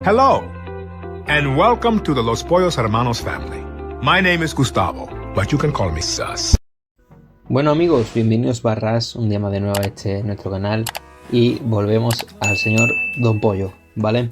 Hello, and welcome to the Los Pollos Hermanos family. My name is Gustavo, but you can call me Sus. Bueno amigos, bienvenidos barras un día más de nuevo a nuestro canal y volvemos al señor Don Pollo, ¿vale?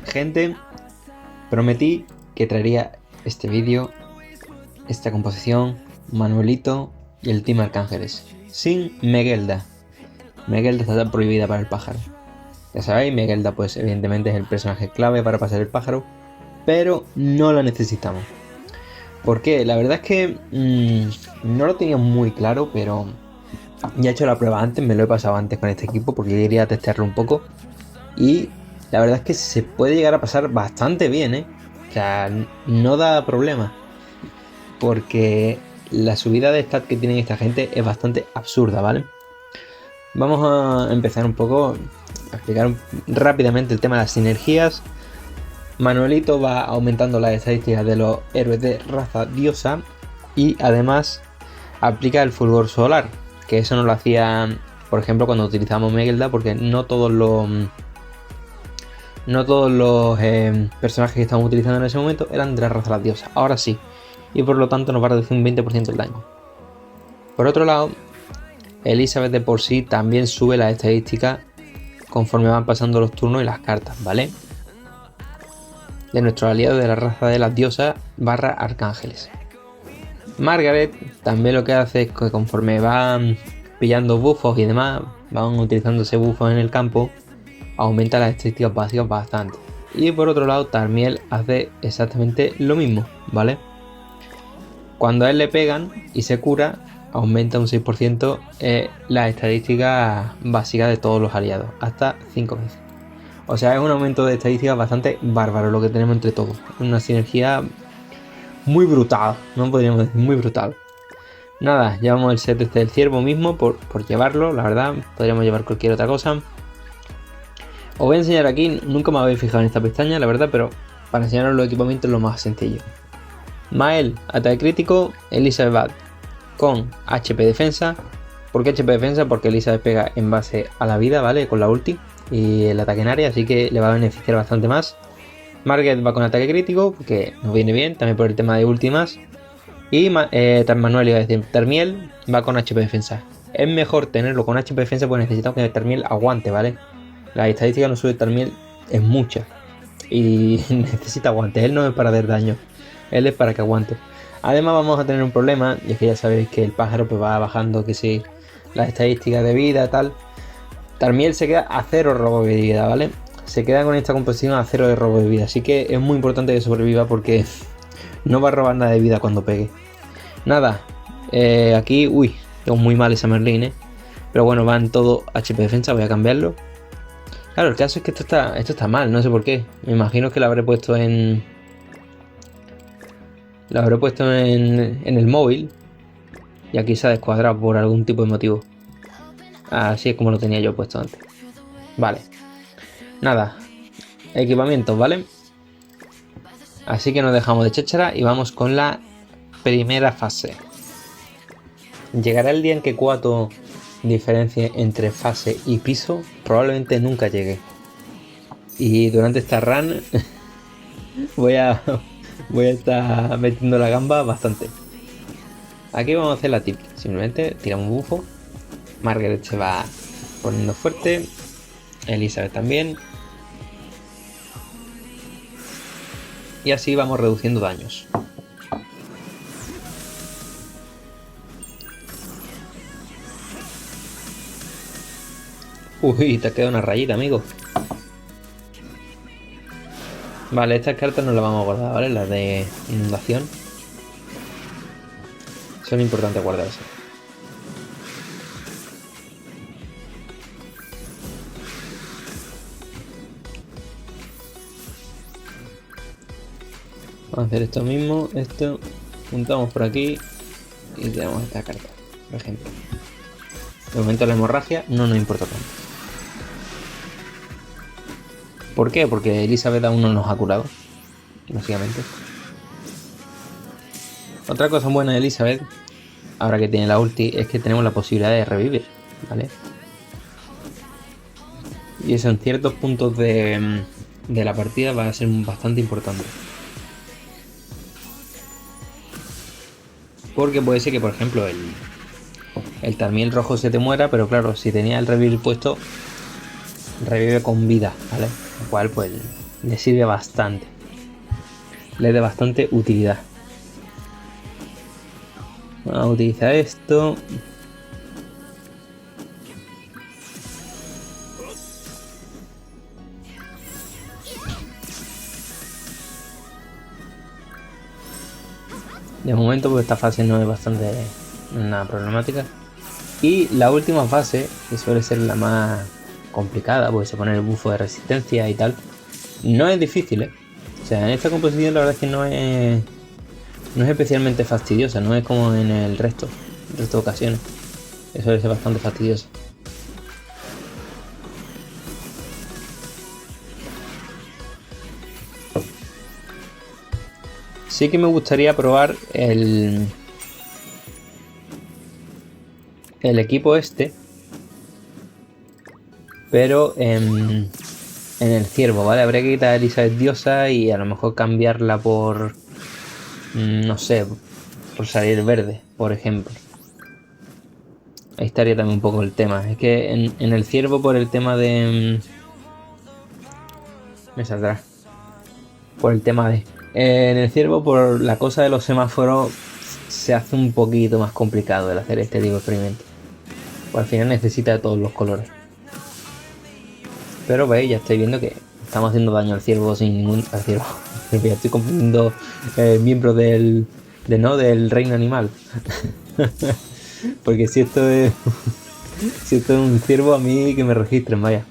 Gente, prometí que traería este vídeo, esta composición, Manuelito y el Team Arcángeles, sin Megelda. Megelda está prohibida para el pájaro. Ya sabéis, Megelda pues evidentemente es el personaje clave para pasar el pájaro, pero no la necesitamos. ¿Por qué? La verdad es que no lo tenía muy claro, pero ya he hecho la prueba antes, me lo he pasado antes con este equipo porque quería testearlo un poco. Y la verdad es que se puede llegar a pasar bastante bien, ¿eh? O sea, no da problema. Porque la subida de stat que tienen esta gente es bastante absurda, ¿vale? Vamos a empezar un poco a explicar rápidamente el tema de las sinergias. Manuelito va aumentando las estadísticas de los héroes de raza diosa y además aplica el fulgor solar, que eso no lo hacía, por ejemplo, cuando utilizamos Megelda, porque no todos los personajes que estamos utilizando en ese momento eran de la raza diosa. Ahora sí, y por lo tanto nos va a reducir un 20% el daño. Por otro lado, Elizabeth de por sí también sube las estadísticas conforme van pasando los turnos y las cartas, ¿vale? De nuestros aliados de la raza de las diosas / arcángeles. Margaret también lo que hace es que conforme van pillando buffos y demás, van utilizando ese buffo en el campo, aumenta las estadísticas básicas bastante. Y por otro lado, Tarmiel hace exactamente lo mismo, ¿vale? Cuando a él le pegan y se cura, aumenta un 6% las estadísticas básicas de todos los aliados, hasta 5 veces. O sea, es un aumento de estadísticas bastante bárbaro lo que tenemos entre todos. Una sinergia muy brutal, no podríamos decir, muy brutal. Nada, llevamos el set del ciervo mismo por llevarlo, la verdad. Podríamos llevar cualquier otra cosa. Os voy a enseñar aquí, nunca me habéis fijado en esta pestaña, la verdad, pero para enseñaros los equipamientos es lo más sencillo. Mael, ataque crítico, Elizabeth con HP defensa. ¿Por qué HP defensa? Porque Elizabeth pega en base a la vida, ¿vale? Con la ulti y el ataque en área, así que le va a beneficiar bastante más. Margaret va con ataque crítico, porque nos viene bien, también por el tema de últimas. Y Manuel, iba a decir, Tarmiel va con HP defensa. Es mejor tenerlo con HP defensa porque necesitamos que Tarmiel aguante, ¿vale? La estadística no sube Tarmiel es mucha y necesita aguante. Él no es para dar daño, él es para que aguante. Además vamos a tener un problema, y es que ya sabéis que el pájaro pues va bajando, que si las estadísticas de vida tal. Tarmiel se queda a 0 robo de vida, ¿vale? Se queda con esta composición a 0 de robo de vida, así que es muy importante que sobreviva porque no va a robar nada de vida cuando pegue. Nada, aquí, tengo muy mal esa Merlin, pero bueno, va en todo HP defensa, voy a cambiarlo. Claro, el caso es que esto está mal, no sé por qué. Me imagino que lo habré puesto en el móvil y aquí se ha descuadrado por algún tipo de motivo. Así es como lo tenía yo puesto antes. Vale. Nada. Equipamientos, ¿vale? Así que nos dejamos de cháchara y vamos con la primera fase. ¿Llegará el día en que Kuato diferencie entre fase y piso? Probablemente nunca llegue. Y durante esta run voy a estar metiendo la gamba bastante. Aquí vamos a hacer la tip. Simplemente tiramos un bufo. Margaret se va poniendo fuerte. Elizabeth también. Y así vamos reduciendo daños. Uy, te ha quedado una rayita, amigo. Vale, estas cartas no las vamos a guardar, ¿vale? Las de inundación. Son importantes guardarse. Vamos a hacer esto mismo, esto, juntamos por aquí y tenemos esta carta, por ejemplo. De momento la hemorragia no nos importa tanto. ¿Por qué? Porque Elizabeth aún no nos ha curado, básicamente. Otra cosa buena de Elizabeth, ahora que tiene la ulti, es que tenemos la posibilidad de revivir, ¿vale? Y eso en ciertos puntos de de la partida va a ser bastante importante. Porque puede ser que, por ejemplo, el Tarmiel rojo se te muera, pero claro, si tenía el revivir puesto, revive con vida, ¿vale? Lo cual pues le sirve bastante. Le da bastante utilidad. Vamos a utilizar esto. De momento pues esta fase no es bastante nada problemática. Y la última fase, que suele ser la más complicada, porque se pone el bufo de resistencia y tal, no es difícil, ¿eh? O sea, en esta composición la verdad es que no es especialmente fastidiosa, no es como en el resto de ocasiones. Eso suele ser bastante fastidioso. Sí que me gustaría probar el equipo este, pero en el ciervo, ¿vale? Habría que quitar a Elizabeth Diosa y a lo mejor cambiarla por, no sé, por salir verde, por ejemplo. Ahí estaría también un poco el tema. Es que en el ciervo, por el tema de... me saldrá. Por el tema de... en el ciervo, por la cosa de los semáforos, se hace un poquito más complicado el hacer este tipo de experimento. Pues al final necesita de todos los colores. Pero veis, ya estoy viendo que estamos haciendo daño al ciervo sin ningún... al ciervo. Ya estoy confundiendo miembros del reino animal. Porque si esto es... si esto es un ciervo, a mí que me registren, vaya.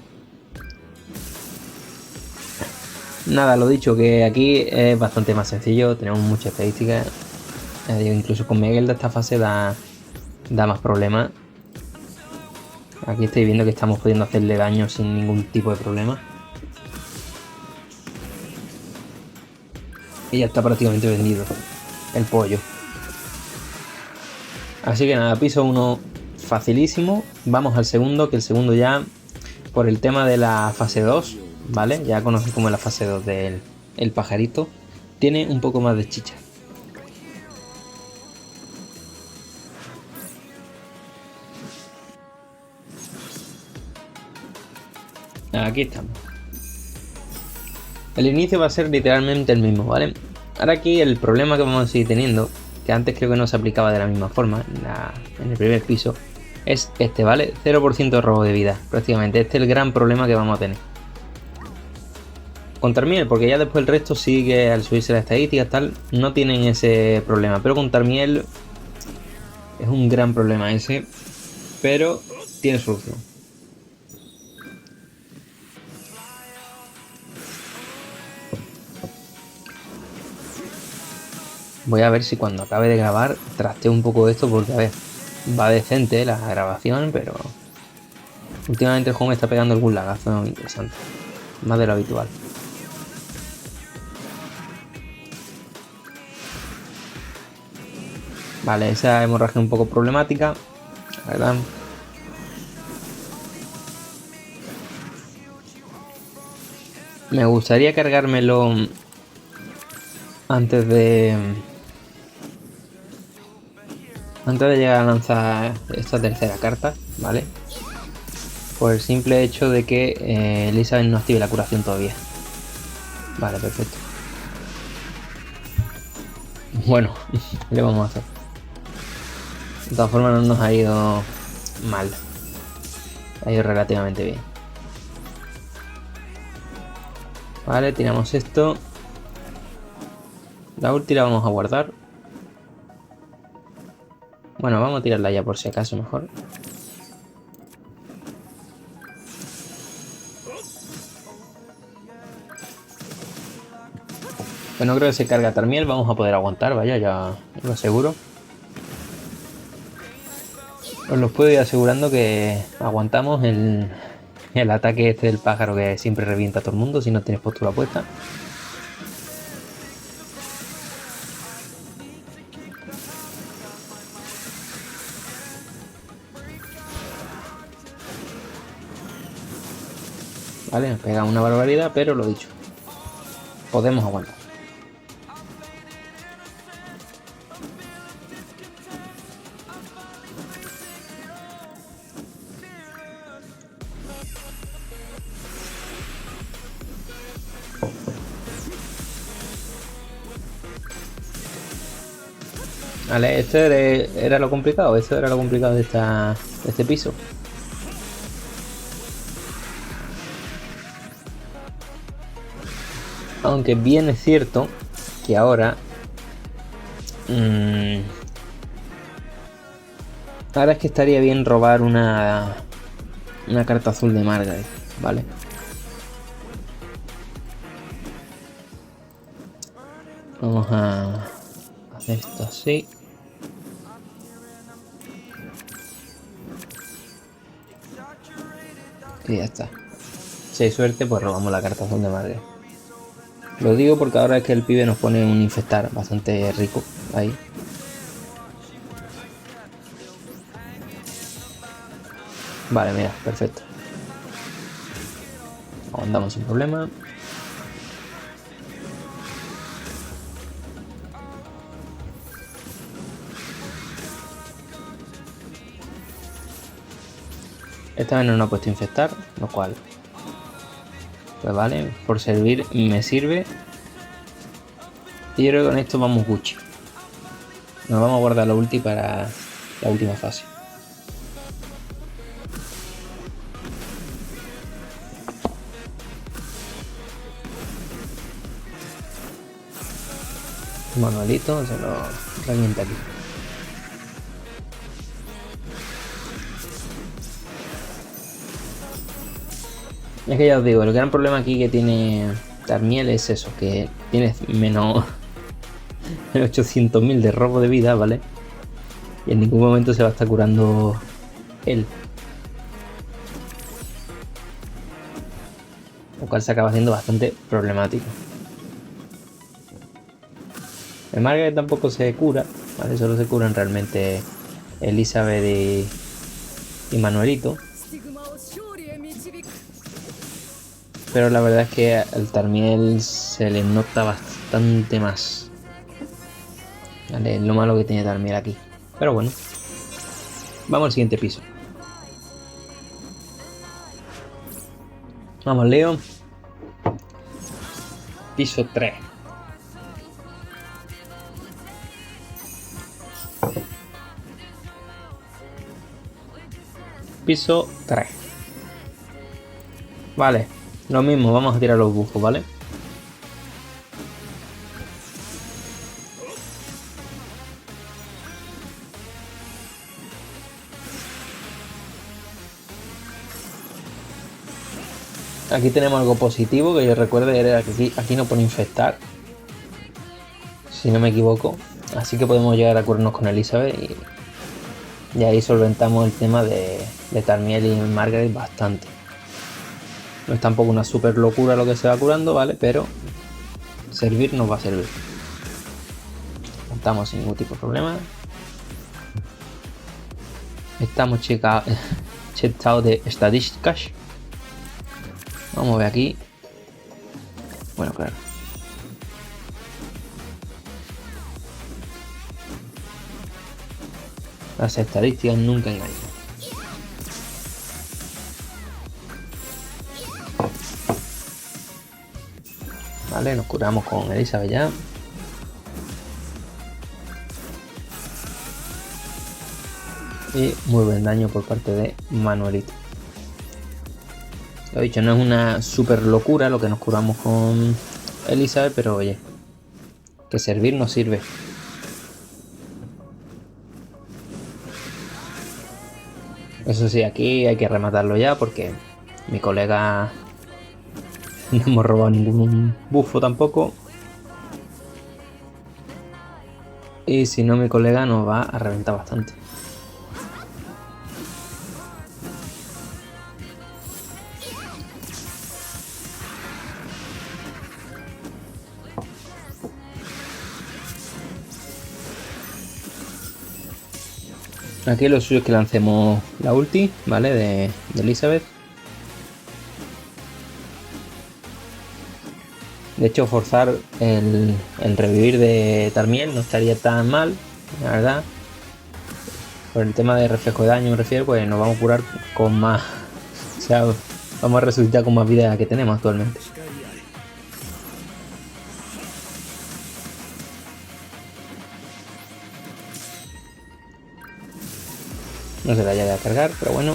Nada, lo dicho, que aquí es bastante más sencillo, tenemos muchas estadísticas. Incluso con Miguel de esta fase da más problemas. Aquí estáis viendo que estamos pudiendo hacerle daño sin ningún tipo de problema. Y ya está prácticamente vendido el pollo. Así que nada, piso 1 facilísimo. Vamos al segundo, que el segundo ya por el tema de la fase 2, ¿vale? Ya conocéis como la fase 2 del pajarito. Tiene un poco más de chicha. Aquí estamos. El inicio va a ser literalmente el mismo, ¿vale? Ahora aquí el problema que vamos a seguir teniendo, que antes creo que no se aplicaba de la misma forma en el primer piso, es este, ¿vale? 0% de robo de vida, prácticamente. Este es el gran problema que vamos a tener. Con Tarmiel, porque ya después el resto sigue al subirse las estadísticas, tal, no tienen ese problema. Pero con Tarmiel es un gran problema ese, pero tiene solución. Voy a ver si cuando acabe de grabar trasteo un poco de esto, porque a ver, va decente la grabación, pero últimamente el juego me está pegando algún lagazo interesante, más de lo habitual. Vale, esa hemorragia un poco problemática, la verdad. Me gustaría cargármelo antes de llegar a lanzar esta tercera carta, ¿vale? Por el simple hecho de que Elizabeth no active la curación todavía. Vale, perfecto. Bueno, le vamos a hacer. De todas formas no nos ha ido mal. Ha ido relativamente bien. Vale, tiramos esto. La ulti la vamos a guardar. Bueno, vamos a tirarla ya por si acaso mejor. Bueno, creo que se carga Tarmiel. Vamos a poder aguantar, vaya, ya lo aseguro. Os lo puedo ir asegurando que aguantamos el ataque este del pájaro que siempre revienta a todo el mundo si no tienes postura puesta. Vale, nos pega una barbaridad, pero lo dicho. podemos aguantar. Vale, esto era lo complicado, esto era lo complicado de este piso. Aunque bien es cierto que ahora... ahora es que estaría bien robar una carta azul de Margaret, ¿vale? Vamos a hacer esto así. Y ya está. Si hay suerte, pues robamos la carta azul de Margaret. Lo digo porque ahora es que el pibe nos pone un infectar bastante rico ahí. Vale, mira, perfecto. Aguantamos sin problema. Esta vez no nos ha puesto infectar, lo cual... pues vale, por servir me sirve. Y yo creo que con esto vamos Gucci. Nos vamos a guardar la ulti para la última fase. Manuelito se lo revienta aquí. Es que ya os digo, el gran problema aquí que tiene Tarmiel es eso, que tiene menos 800.000 de robo de vida, ¿vale? Y en ningún momento se va a estar curando él. Lo cual se acaba haciendo bastante problemático. El Margaret tampoco se cura, ¿vale? Solo se curan realmente Elizabeth y Manuelito. Pero la verdad es que al Tarmiel se le nota bastante más. Vale, lo malo que tiene Tarmiel aquí. Pero bueno. Vamos al siguiente piso. Vamos, Leo. Piso 3. Piso 3. Vale, lo mismo, vamos a tirar los bufos, ¿vale? Aquí tenemos algo positivo, que yo recuerde era que aquí no pone infectar, si no me equivoco. Así que podemos llegar a curarnos con Elizabeth y ahí solventamos el tema de Tarmiel y Margaret bastante. No es tampoco una super locura lo que se va curando, ¿vale? Pero servir nos va a servir. Estamos sin ningún tipo de problema. Estamos checados de estadísticas. Vamos a ver aquí. Bueno, claro. Las estadísticas nunca engañan. Vale, nos curamos con Elizabeth ya. Y muy buen daño por parte de Manuelito. Lo dicho, no es una super locura lo que nos curamos con Elizabeth, pero oye, que servir nos sirve. Eso sí, aquí hay que rematarlo ya porque mi colega no hemos robado ningún bufo tampoco. Y si no, mi colega nos va a reventar bastante. Aquí lo suyo es que lancemos la ulti, ¿vale? De Elizabeth. De De hecho, forzar el revivir de Tarmiel no estaría tan mal, la verdad. Por el tema de reflejo de daño me refiero, pues nos vamos a curar con más... O sea, vamos a resucitar con más vida de la que tenemos actualmente. No se la haya de cargar, pero bueno.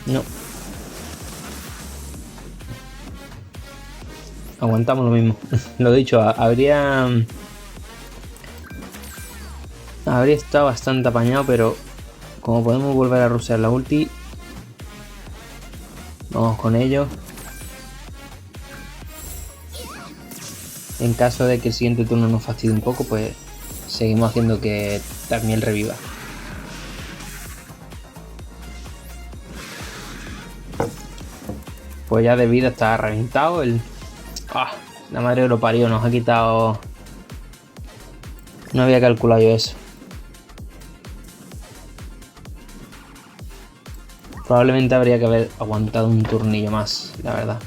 No. Aguantamos lo mismo. Lo dicho, habría estado bastante apañado, pero como podemos volver a rushear la ulti, vamos con ello. En caso de que el siguiente turno nos fastidie un poco, pues seguimos haciendo que Tarmiel reviva. Pues ya de vida está reventado. La madre que lo parió, nos ha quitado... No había calculado yo eso. Probablemente habría que haber aguantado un turnillo más, la verdad.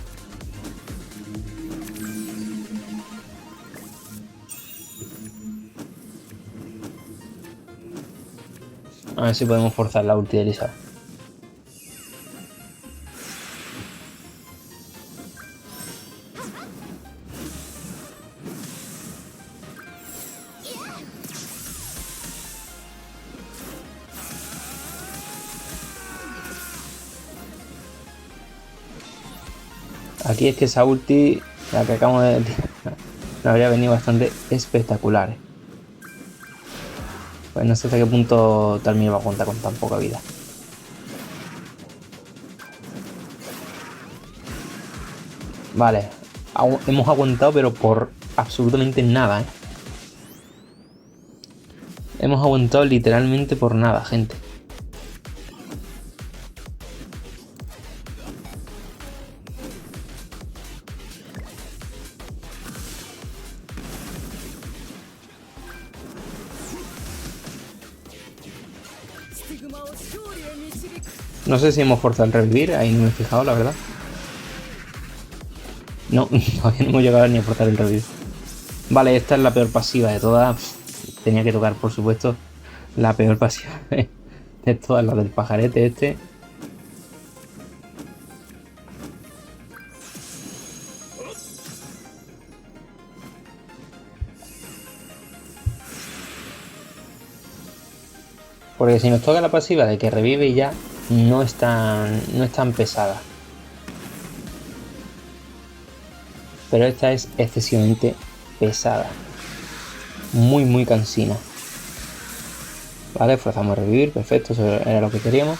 A ver si podemos forzar la ulti de Elisa. Aquí es que esa ulti, la que acabamos de tirar, nos habría venido bastante espectacular. Pues no sé hasta qué punto Tarmiel va a contar con tan poca vida. Vale, hemos aguantado, pero por absolutamente nada, ¿eh? Hemos aguantado literalmente por nada, gente. No sé si hemos forzado el revivir, ahí no me he fijado, la verdad. No, todavía no hemos llegado ni a forzar el revivir. Vale, esta es la peor pasiva de todas. Tenía que tocar, por supuesto, la peor pasiva de todas, la del pajarete este. Porque si nos toca la pasiva de que revive y ya, no es tan pesada. Pero esta es excesivamente pesada. Muy, muy cansina. Vale, forzamos a revivir, perfecto, eso era lo que queríamos.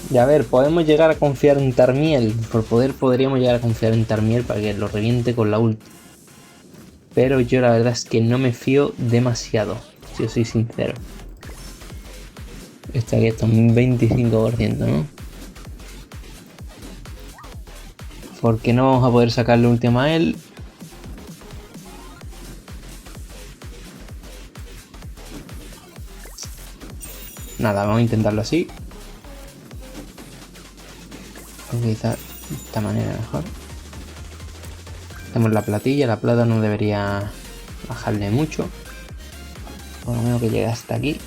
Y a ver, podemos llegar a confiar en Tarmiel. Por poder podríamos llegar a confiar en Tarmiel para que lo reviente con la ulti. Pero yo la verdad es que no me fío demasiado, si os soy sincero. Este aquí está un 25%, ¿no? Porque no vamos a poder sacarle última a él. Nada, vamos a intentarlo así. Quizás de esta manera mejor. Tenemos la platilla, la plata no debería bajarle mucho. Por lo menos que llegue hasta aquí.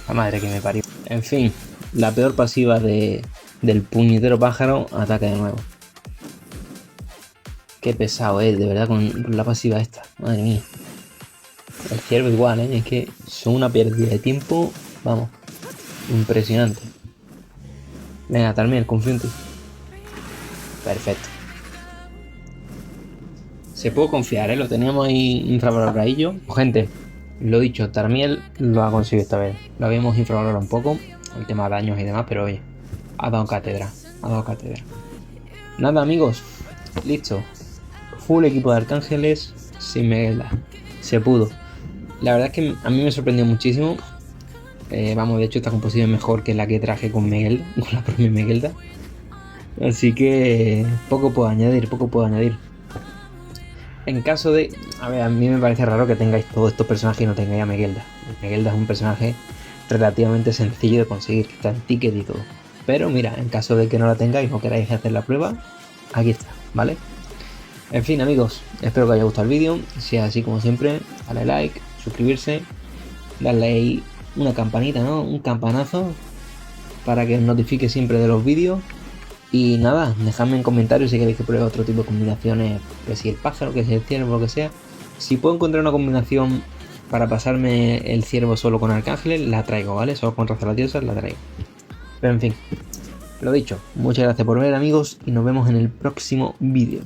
La madre que me parió. En fin, la peor pasiva del puñetero pájaro ataca de nuevo. Qué pesado es, de verdad, con la pasiva esta. Madre mía. El ciervo igual, ¿eh? Es que son una pérdida de tiempo, vamos, impresionante. Venga, Tarmiel, confío en ti. Perfecto. Se puede confiar, ¿eh? Lo teníamos ahí infravaloradillo. Gente, lo dicho, Tarmiel lo ha conseguido esta vez. Lo habíamos infravalorado un poco, el tema de daños y demás, pero oye, ha dado cátedra. Ha dado cátedra. Nada, amigos, listo. Full equipo de arcángeles sin Meguela. Se pudo. La verdad es que a mí me sorprendió muchísimo Vamos, de hecho esta composición es mejor que la que traje con Megelda, con la propia Megelda. Así que poco puedo añadir. En caso de... A ver, a mí me parece raro que tengáis todos estos personajes y no tengáis a Megelda. Megelda es un personaje relativamente sencillo de conseguir, está en ticket y todo. Pero mira, en caso de que no la tengáis o queráis hacer la prueba, aquí está, ¿vale? En fin, amigos, espero que os haya gustado el vídeo. Si es así, como siempre, dale like, suscribirse, darle ahí una campanita, ¿no? Un campanazo para que os notifique siempre de los vídeos. Y nada, dejadme en comentarios si queréis que pruebe otro tipo de combinaciones, que si el pájaro, que si el ciervo, lo que sea. Si puedo encontrar una combinación para pasarme el ciervo solo con arcángeles, la traigo, ¿vale? Solo con raza de las diosas la traigo. Pero en fin, lo dicho, muchas gracias por ver, amigos, y nos vemos en el próximo vídeo.